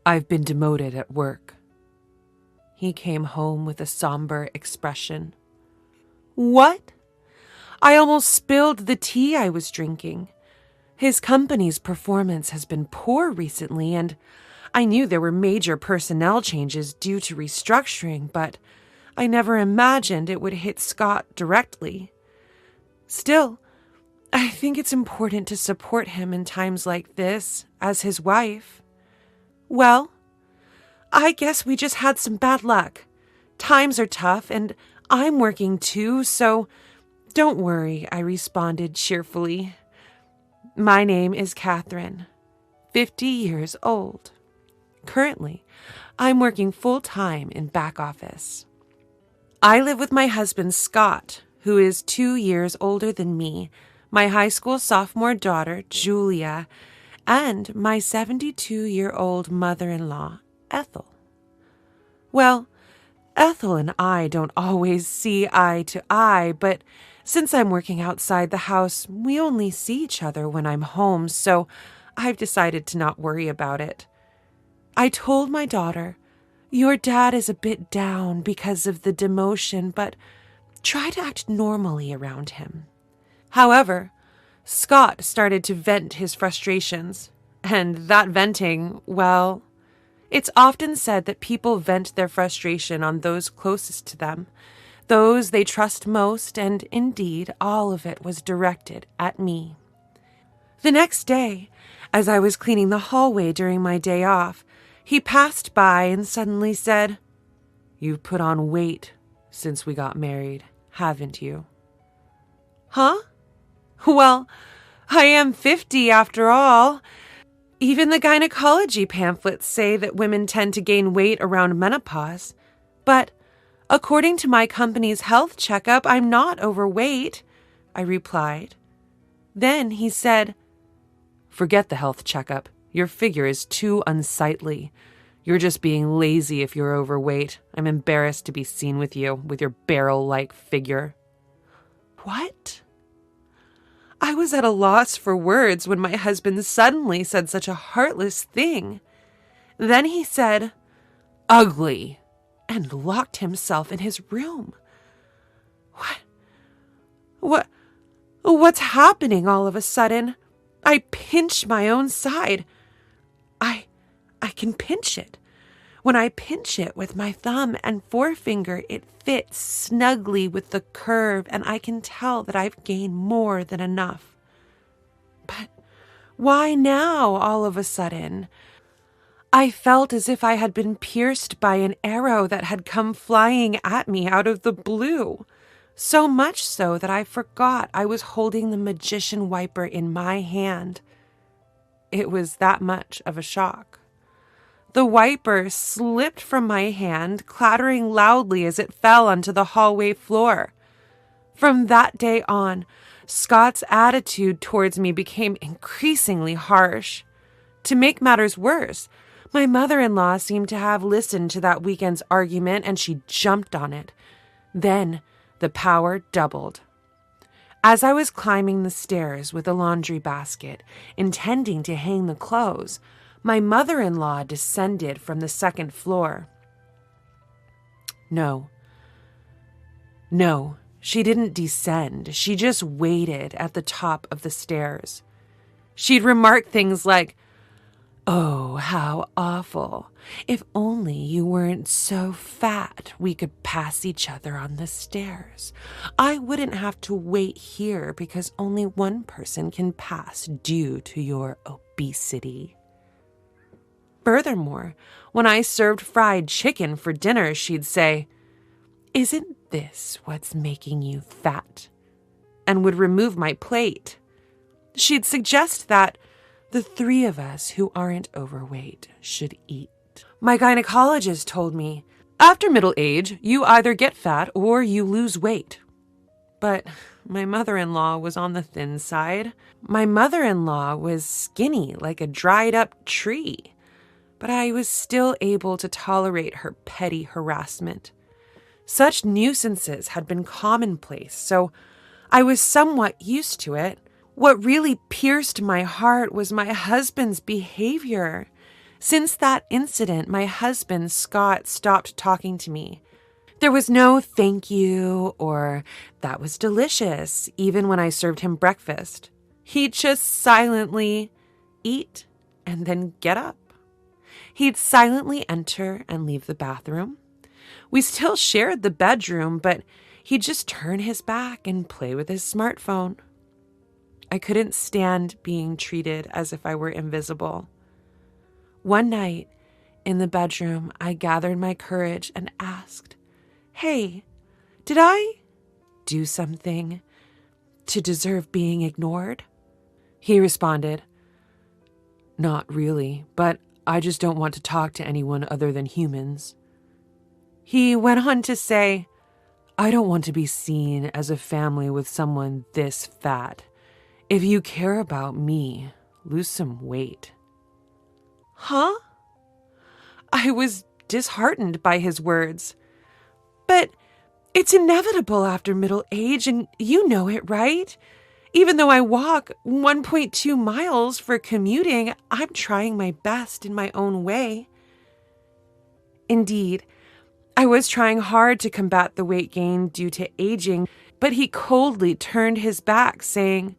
I've been demoted at work. He came home with a somber expression. What? I almost spilled the tea I was drinking. His company's performance has been poor recently, and I knew there were major personnel changes due to restructuring, but I never imagined it would hit Scott directly. Still, I think it's important to support him in times like this, as his wife. Well, I guess we just had some bad luck. Times are tough, and I'm working too, so don't worry, I responded cheerfully. My name is Catherine, 50 years old. Currently, I'm working full-time in back office. I live with my husband, Scott, who is 2 years older than me, my high school sophomore daughter, Julia, and my 72-year-old mother-in-law, Ethel. Well, Ethel and I don't always see eye to eye, but since I'm working outside the house, we only see each other when I'm home, so I've decided to not worry about it. I told my daughter, your dad is a bit down because of the demotion, but try to act normally around him. However, Scott started to vent his frustrations, and that venting, well, it's often said that people vent their frustration on those closest to them, those they trust most, and indeed all of it was directed at me. The next day, as I was cleaning the hallway during my day off, he passed by and suddenly said, "You've put on weight since we got married, haven't you?" Huh? Well, I am 50 after all. Even the gynecology pamphlets say that women tend to gain weight around menopause. But according to my company's health checkup, I'm not overweight, I replied. Then he said, "Forget the health checkup. Your figure is too unsightly. You're just being lazy if you're overweight. I'm embarrassed to be seen with you, with your barrel-like figure." What? I was at a loss for words when my husband suddenly said such a heartless thing. Then he said, "Ugly," and locked himself in his room. What's happening all of a sudden? I pinch my own side. I can pinch it. When I pinch it with my thumb and forefinger, it fits snugly with the curve, and I can tell that I've gained more than enough. But why now, all of a sudden? I felt as if I had been pierced by an arrow that had come flying at me out of the blue. So much so that I forgot I was holding the magician wiper in my hand. It was that much of a shock. The wiper slipped from my hand, clattering loudly as it fell onto the hallway floor. From that day on, Scott's attitude towards me became increasingly harsh. To make matters worse, my mother-in-law seemed to have listened to that weekend's argument, and she jumped on it. Then the power doubled. As I was climbing the stairs with a laundry basket, intending to hang the clothes, my mother-in-law descended from the second floor. No, she didn't descend. She just waited at the top of the stairs. She'd remark things like, "Oh, how awful. If only you weren't so fat, we could pass each other on the stairs. I wouldn't have to wait here because only one person can pass due to your obesity." Furthermore, when I served fried chicken for dinner, she'd say, "Isn't this what's making you fat?" and would remove my plate. She'd suggest that the three of us who aren't overweight should eat. My gynecologist told me, "After middle age, you either get fat or you lose weight." But my mother-in-law was on the thin side. My mother-in-law was skinny like a dried-up tree. But I was still able to tolerate her petty harassment. Such nuisances had been commonplace, so I was somewhat used to it. What really pierced my heart was my husband's behavior. Since that incident, my husband, Scott, stopped talking to me. There was no thank you or that was delicious, even when I served him breakfast. He'd just silently eat and then get up. He'd silently enter and leave the bathroom. We still shared the bedroom, but he'd just turn his back and play with his smartphone. I couldn't stand being treated as if I were invisible. One night, in the bedroom, I gathered my courage and asked, "Hey, did I do something to deserve being ignored?" He responded, "Not really, but I just don't want to talk to anyone other than humans." He went on to say, "I don't want to be seen as a family with someone this fat. If you care about me, lose some weight." Huh? I was disheartened by his words. But it's inevitable after middle age, and you know it, right? Even though I walk 1.2 miles for commuting, I'm trying my best in my own way. Indeed, I was trying hard to combat the weight gain due to aging, but he coldly turned his back, saying,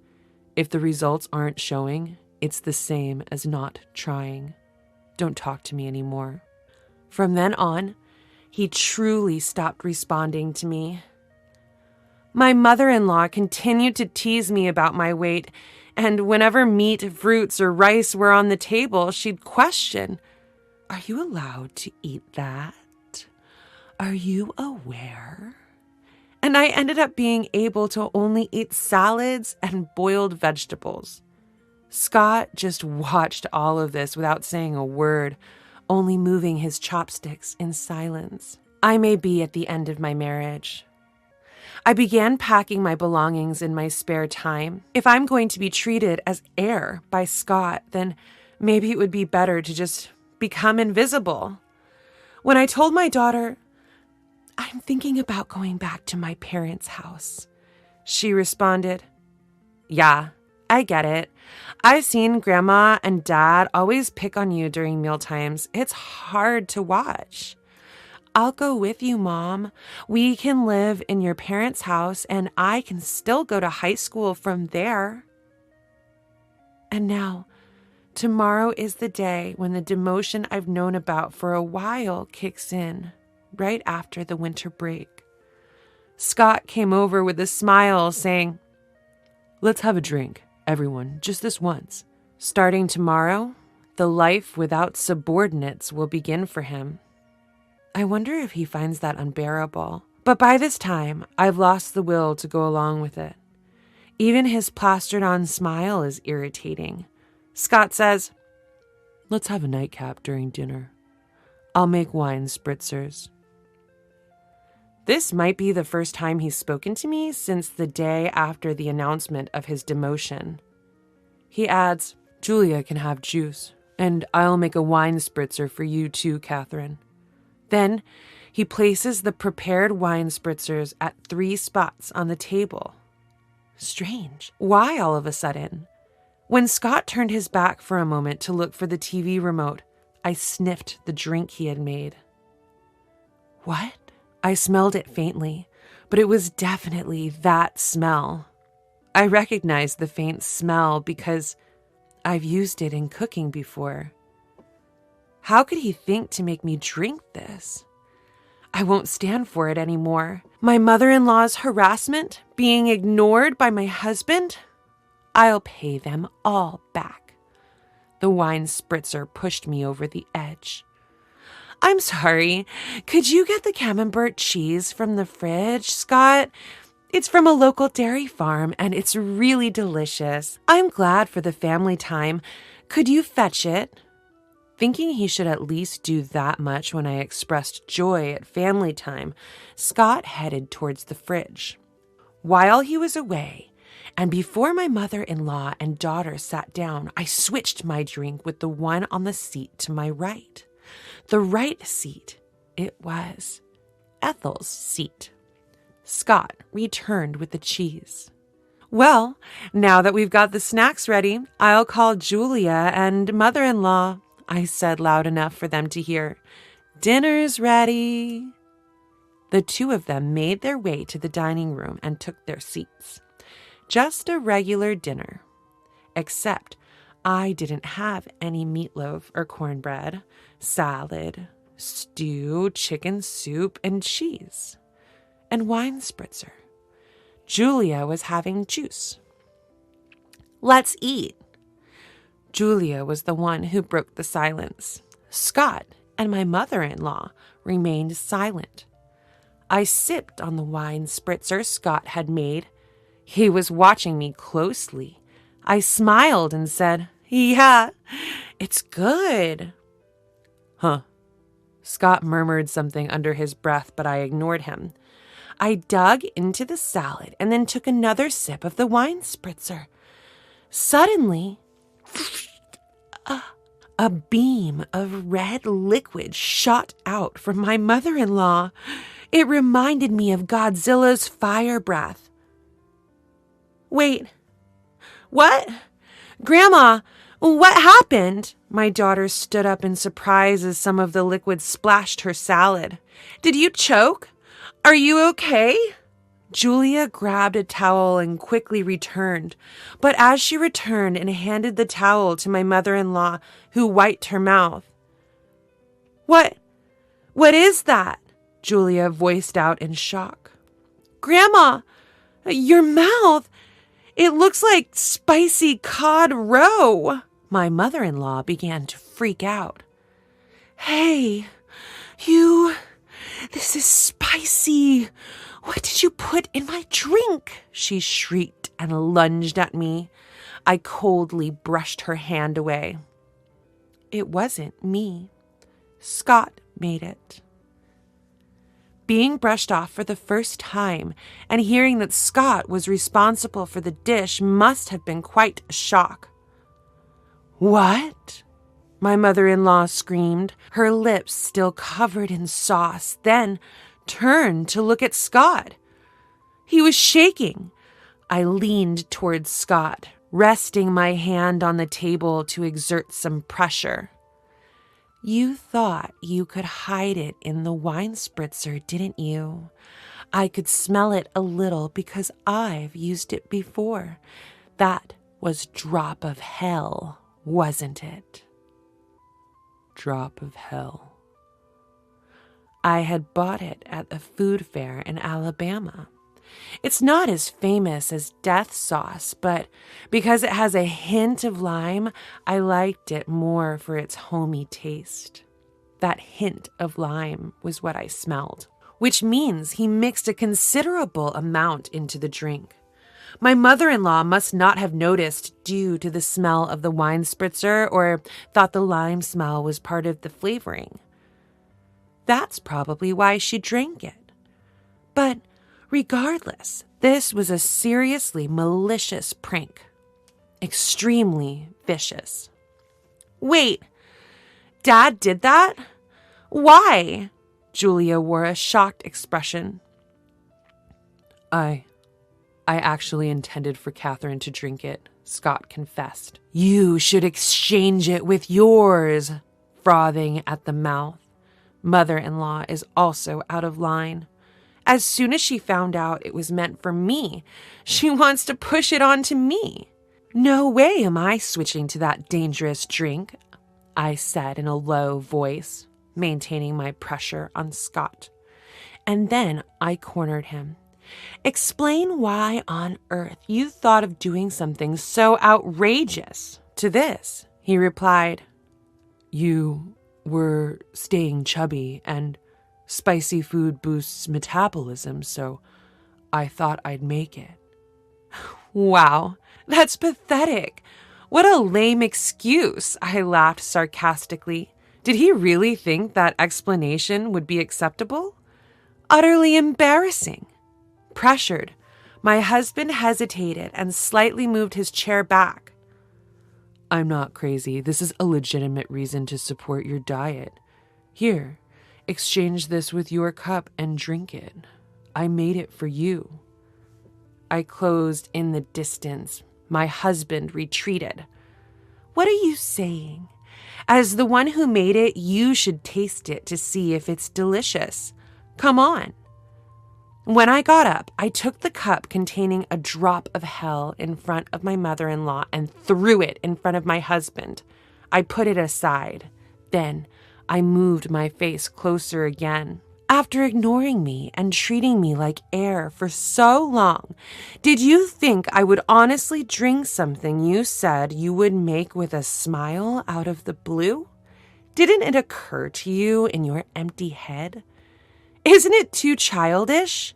"If the results aren't showing, it's the same as not trying. Don't talk to me anymore." From then on, he truly stopped responding to me. My mother-in-law continued to tease me about my weight, and whenever meat, fruits, or rice were on the table, she'd question, "Are you allowed to eat that? Are you aware?" And I ended up being able to only eat salads and boiled vegetables. Scott just watched all of this without saying a word, only moving his chopsticks in silence. I may be at the end of my marriage. I began packing my belongings in my spare time. If I'm going to be treated as heir by Scott, then maybe it would be better to just become invisible. When I told my daughter, "I'm thinking about going back to my parents' house," she responded, "Yeah, I get it. I've seen Grandma and Dad always pick on you during mealtimes. It's hard to watch. I'll go with you, Mom. We can live in your parents' house and I can still go to high school from there." And now, tomorrow is the day when the demotion I've known about for a while kicks in, right after the winter break. Scott came over with a smile, saying, "Let's have a drink, everyone, just this once." Starting tomorrow, the life without subordinates will begin for him. I wonder if he finds that unbearable. But by this time, I've lost the will to go along with it. Even his plastered-on smile is irritating. Scott says, "Let's have a nightcap during dinner. I'll make wine spritzers." This might be the first time he's spoken to me since the day after the announcement of his demotion. He adds, "Julia can have juice, and I'll make a wine spritzer for you too, Catherine." Then he places the prepared wine spritzers at 3 spots on the table. Strange. Why all of a sudden? When Scott turned his back for a moment to look for the TV remote, I sniffed the drink he had made. What? I smelled it faintly, but it was definitely that smell. I recognized the faint smell because I've used it in cooking before. How could he think to make me drink this? I won't stand for it anymore. My mother-in-law's harassment, being ignored by my husband, I'll pay them all back. The wine spritzer pushed me over the edge. "I'm sorry. Could you get the camembert cheese from the fridge, Scott? It's from a local dairy farm, and it's really delicious. I'm glad for the family time. Could you fetch it?" Thinking he should at least do that much when I expressed joy at family time, Scott headed towards the fridge. While he was away, and before my mother-in-law and daughter sat down, I switched my drink with the one on the seat to my right. The right seat, it was Ethel's seat. Scott returned with the cheese. "Well, now that we've got the snacks ready, I'll call Julia and mother-in-law. I said loud enough for them to hear. "Dinner's ready." The two of them made their way to the dining room and took their seats. Just a regular dinner. Except I didn't have any meatloaf or cornbread, salad, stew, chicken soup, and cheese, and wine spritzer. Julia was having juice. "Let's eat." Julia was the one who broke the silence. Scott and my mother-in-law remained silent. I sipped on the wine spritzer Scott had made. He was watching me closely. I smiled and said, "Yeah, it's good." "Huh." Scott murmured something under his breath, but I ignored him. I dug into the salad and then took another sip of the wine spritzer. Suddenly, a beam of red liquid shot out from my mother-in-law. It reminded me of Godzilla's fire breath. "Wait, what? Grandma, what happened?" My daughter stood up in surprise as some of the liquid splashed her salad. "Did you choke? Are you okay?" Julia grabbed a towel and quickly returned, but as she returned and handed the towel to my mother-in-law, who wiped her mouth. What is that?" Julia voiced out in shock. "Grandma, your mouth, it looks like spicy cod roe." My mother-in-law began to freak out. "Hey, this is spicy. What did you put in my drink?" she shrieked and lunged at me. I coldly brushed her hand away. It wasn't me. Scott made it. Being brushed off for the first time and hearing that Scott was responsible for the dish must have been quite a shock. "What?" my mother-in-law screamed, her lips still covered in sauce, then turned to look at Scott. He was shaking. I leaned towards Scott, resting my hand on the table to exert some pressure. "You thought you could hide it in the wine spritzer, didn't you? I could smell it a little because I've used it before. That was drop of hell, wasn't it?" Drop of hell. I had bought it at a food fair in Alabama. It's not as famous as death sauce, but because it has a hint of lime, I liked it more for its homey taste. That hint of lime was what I smelled, which means he mixed a considerable amount into the drink. My mother-in-law must not have noticed due to the smell of the wine spritzer or thought the lime smell was part of the flavoring. That's probably why she drank it. But regardless, this was a seriously malicious prank. Extremely vicious. "Wait, Dad did that? Why?" Julia wore a shocked expression. I actually intended for Catherine to drink it," Scott confessed. "You should exchange it with yours," frothing at the mouth. Mother-in-law is also out of line. As soon as she found out it was meant for me, she wants to push it on to me. "No way am I switching to that dangerous drink," I said in a low voice, maintaining my pressure on Scott. And then I cornered him. "Explain why on earth you thought of doing something so outrageous." To this, he replied, "You were staying chubby, and spicy food boosts metabolism, so I thought I'd make it." Wow, that's pathetic. What a lame excuse, I laughed sarcastically. Did he really think that explanation would be acceptable? Utterly embarrassing. Pressured, my husband hesitated and slightly moved his chair back. "I'm not crazy. This is a legitimate reason to support your diet. Here, exchange this with your cup and drink it. I made it for you." I closed in the distance. My husband retreated. "What are you saying? As the one who made it, you should taste it to see if it's delicious. Come on. When I got up, I took the cup containing a drop of hell in front of my mother-in-law and threw it in front of my husband. I put it aside. Then I moved my face closer again. After ignoring me and treating me like air for so long, did you think I would honestly drink something you said you would make with a smile out of the blue? Didn't it occur to you in your empty head? Isn't it too childish?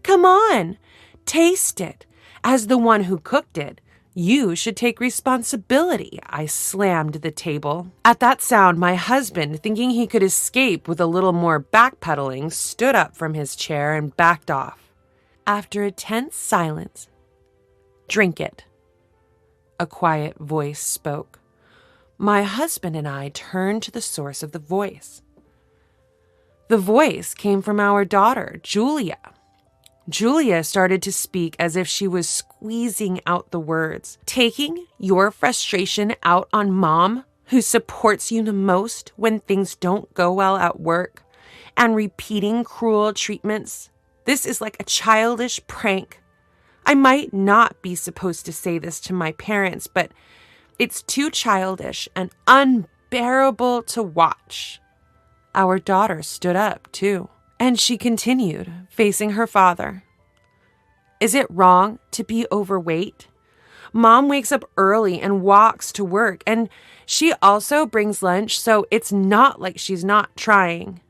Come on, taste it. As the one who cooked it, you should take responsibility. I slammed the table. At that sound, my husband, thinking he could escape with a little more backpedaling, stood up from his chair and backed off. After a tense silence, "Drink it," a quiet voice spoke. My husband and I turned to the source of the voice. The voice came from our daughter, Julia. Julia started to speak as if she was squeezing out the words. "Taking your frustration out on Mom, who supports you the most when things don't go well at work, and repeating cruel treatments. This is like a childish prank. I might not be supposed to say this to my parents, but it's too childish and unbearable to watch." Our daughter stood up, too. And she continued, facing her father. "Is it wrong to be overweight? Mom wakes up early and walks to work, and she also brings lunch, so it's not like she's not trying."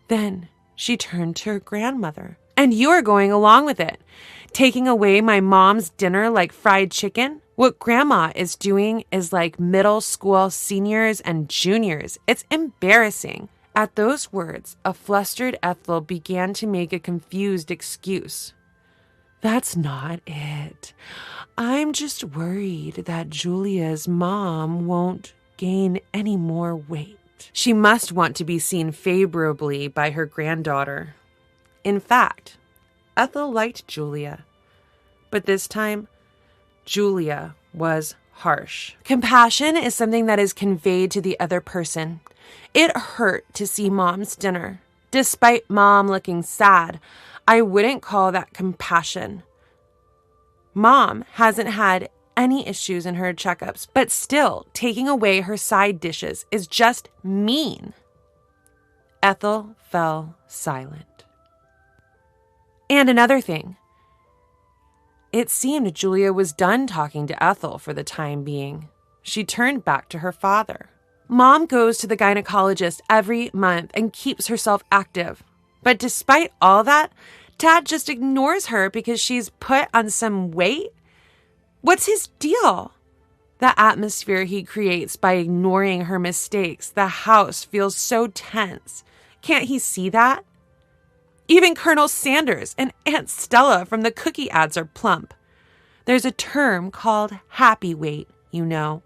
Then she turned to her grandmother. "And you're going along with it, taking away my mom's dinner like fried chicken? What Grandma is doing is like middle school seniors and juniors. It's embarrassing." At those words, a flustered Ethel began to make a confused excuse. "That's not it. I'm just worried that Julia's mom won't gain any more weight." She must want to be seen favorably by her granddaughter. In fact, Ethel liked Julia. But this time, Julia was harsh. Compassion is something that is conveyed to the other person. It hurt to see Mom's dinner. Despite Mom looking sad, I wouldn't call that compassion. Mom hasn't had any issues in her checkups, but still, taking away her side dishes is just mean. Ethel fell silent. And another thing. It seemed Julia was done talking to Ethel for the time being. She turned back to her father. "Mom goes to the gynecologist every month and keeps herself active. But despite all that, Dad just ignores her because she's put on some weight? What's his deal?" The atmosphere he creates by ignoring her mistakes. The house feels so tense. Can't he see that? Even Colonel Sanders and Aunt Stella from the cookie ads are plump. There's a term called happy weight, you know.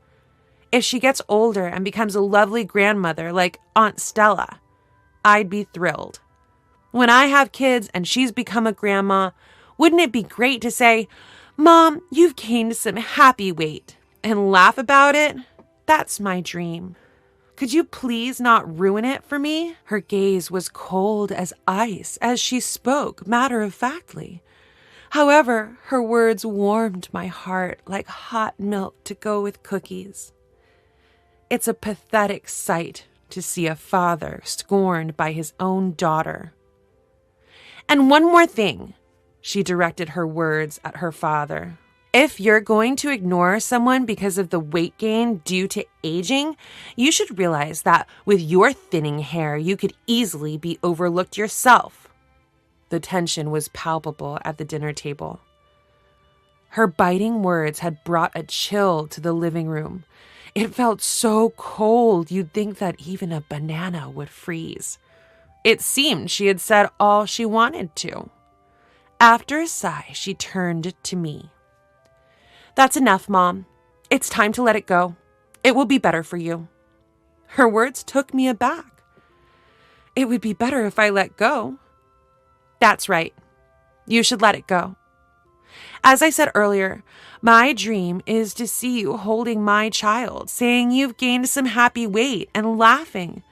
If she gets older and becomes a lovely grandmother like Aunt Stella, I'd be thrilled. When I have kids and she's become a grandma, wouldn't it be great to say, "Mom, you've gained some happy weight," and laugh about it? That's my dream. Could you please not ruin it for me? Her gaze was cold as ice as she spoke matter-of-factly. However, her words warmed my heart like hot milk to go with cookies. It's a pathetic sight to see a father scorned by his own daughter. And one more thing, she directed her words at her father. If you're going to ignore someone because of the weight gain due to aging, you should realize that with your thinning hair, you could easily be overlooked yourself. The tension was palpable at the dinner table. Her biting words had brought a chill to the living room. It felt so cold you'd think that even a banana would freeze. It seemed she had said all she wanted to. After a sigh, she turned to me. "That's enough, Mom. It's time to let it go. It will be better for you." Her words took me aback. It would be better if I let go. That's right. You should let it go. As I said earlier, my dream is to see you holding my child, saying you've gained some happy weight and laughing.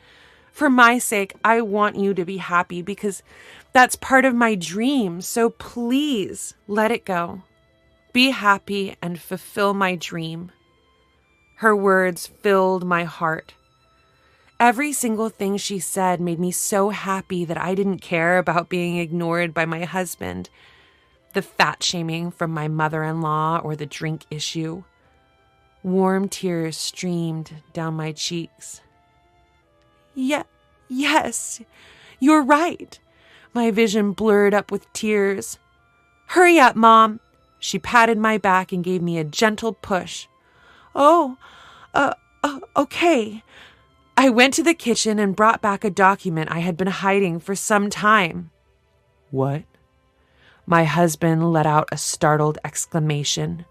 For my sake, I want you to be happy because that's part of my dream. So please let it go. Be happy and fulfill my dream. Her words filled my heart. Every single thing she said made me so happy that I didn't care about being ignored by my husband, the fat shaming from my mother-in-law, or the drink issue. Warm tears streamed down my cheeks. Yes, you're right. My vision blurred up with tears. Hurry up, Mom. She patted my back and gave me a gentle push. Okay. I went to the kitchen and brought back a document I had been hiding for some time. What? My husband let out a startled exclamation.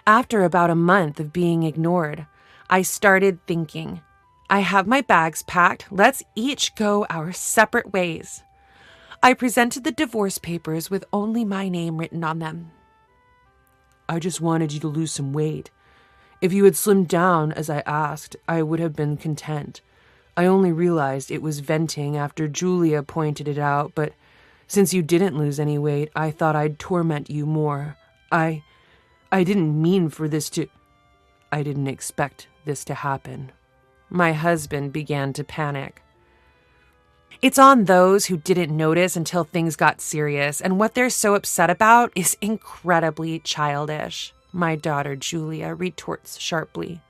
After about a month of being ignored, I started thinking, I have my bags packed. Let's each go our separate ways. I presented the divorce papers with only my name written on them. I just wanted you to lose some weight. If you had slimmed down as I asked, I would have been content. I only realized it was venting after Julia pointed it out, but since you didn't lose any weight, I thought I'd torment you more. I didn't mean for this to... I didn't expect this to happen. My husband began to panic. It's on those who didn't notice until things got serious, and what they're so upset about is incredibly childish, my daughter Julia retorts sharply.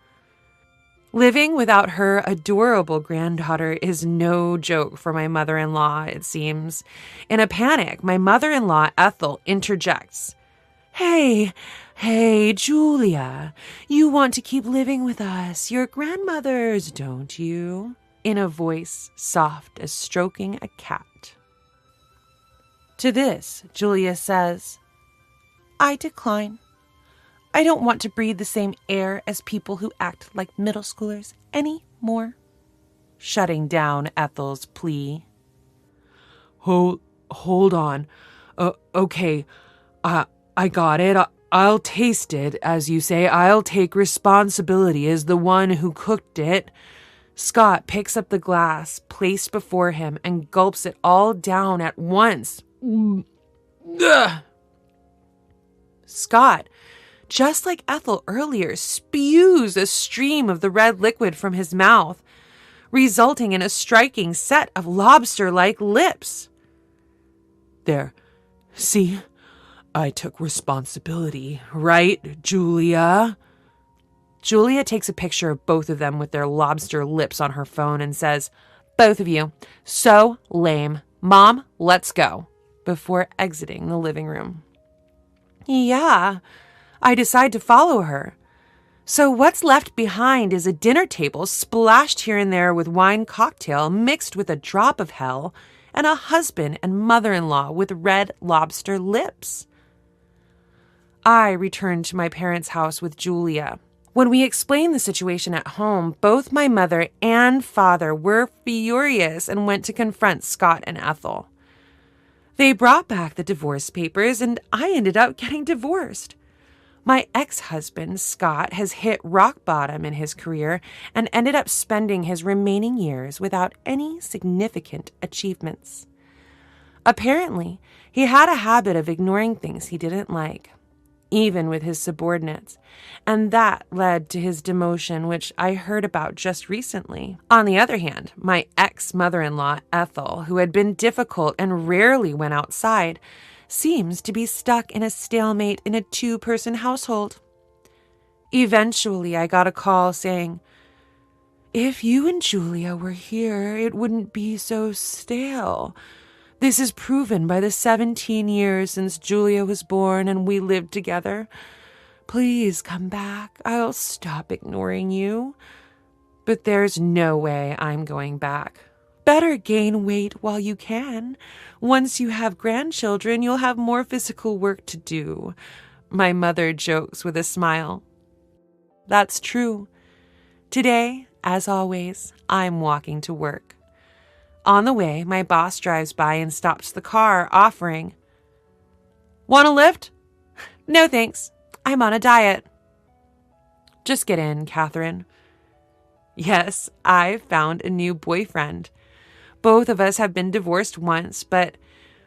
Living without her adorable granddaughter is no joke for my mother-in-law, it seems. In a panic, my mother-in-law Ethel interjects. Hey, Julia, you want to keep living with us, your grandmothers, don't you? In a voice soft as stroking a cat. To this, Julia says, I decline. I don't want to breathe the same air as people who act like middle schoolers anymore. Shutting down Ethel's plea. Hold on. Okay, I got it. I'll taste it, as you say. I'll take responsibility as the one who cooked it. Scott picks up the glass placed before him and gulps it all down at once. Ugh. Scott, just like Ethel earlier, spews a stream of the red liquid from his mouth, resulting in a striking set of lobster-like lips. There, see, I took responsibility, right, Julia? Julia takes a picture of both of them with their lobster lips on her phone and says, both of you, so lame. Mom, let's go, before exiting the living room. Yeah, I decide to follow her. So what's left behind is a dinner table splashed here and there with wine cocktail mixed with a drop of hell and a husband and mother-in-law with red lobster lips. I returned to my parents' house with Julia. When we explained the situation at home, both my mother and father were furious and went to confront Scott and Ethel. They brought back the divorce papers, and I ended up getting divorced. My ex-husband, Scott, has hit rock bottom in his career and ended up spending his remaining years without any significant achievements. Apparently, he had a habit of ignoring things he didn't like, even with his subordinates, and that led to his demotion, which I heard about just recently. On the other hand, my ex-mother-in-law, Ethel, who had been difficult and rarely went outside, seems to be stuck in a stalemate in a two-person household. Eventually, I got a call saying, if you and Julia were here, it wouldn't be so stale. This is proven by the 17 years since Julia was born and we lived together. Please come back. I'll stop ignoring you. But there's no way I'm going back. Better gain weight while you can. Once you have grandchildren, you'll have more physical work to do. My mother jokes with a smile. That's true. Today, as always, I'm walking to work. On the way, my boss drives by and stops the car, offering, "Want a lift?" No thanks. I'm on a diet. Just get in, Catherine. Yes, I've found a new boyfriend. Both of us have been divorced once, but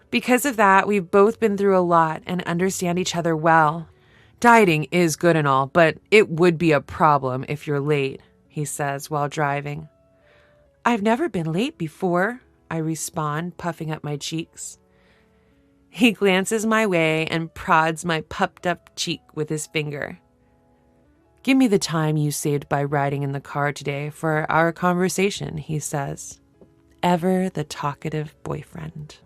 because of that, we've both been through a lot and understand each other well. Dieting is good and all, but it would be a problem if you're late, he says while driving. I've never been late before, I respond, puffing up my cheeks. He glances my way and prods my puffed-up cheek with his finger. Give me the time you saved by riding in the car today for our conversation, he says. Ever the talkative boyfriend.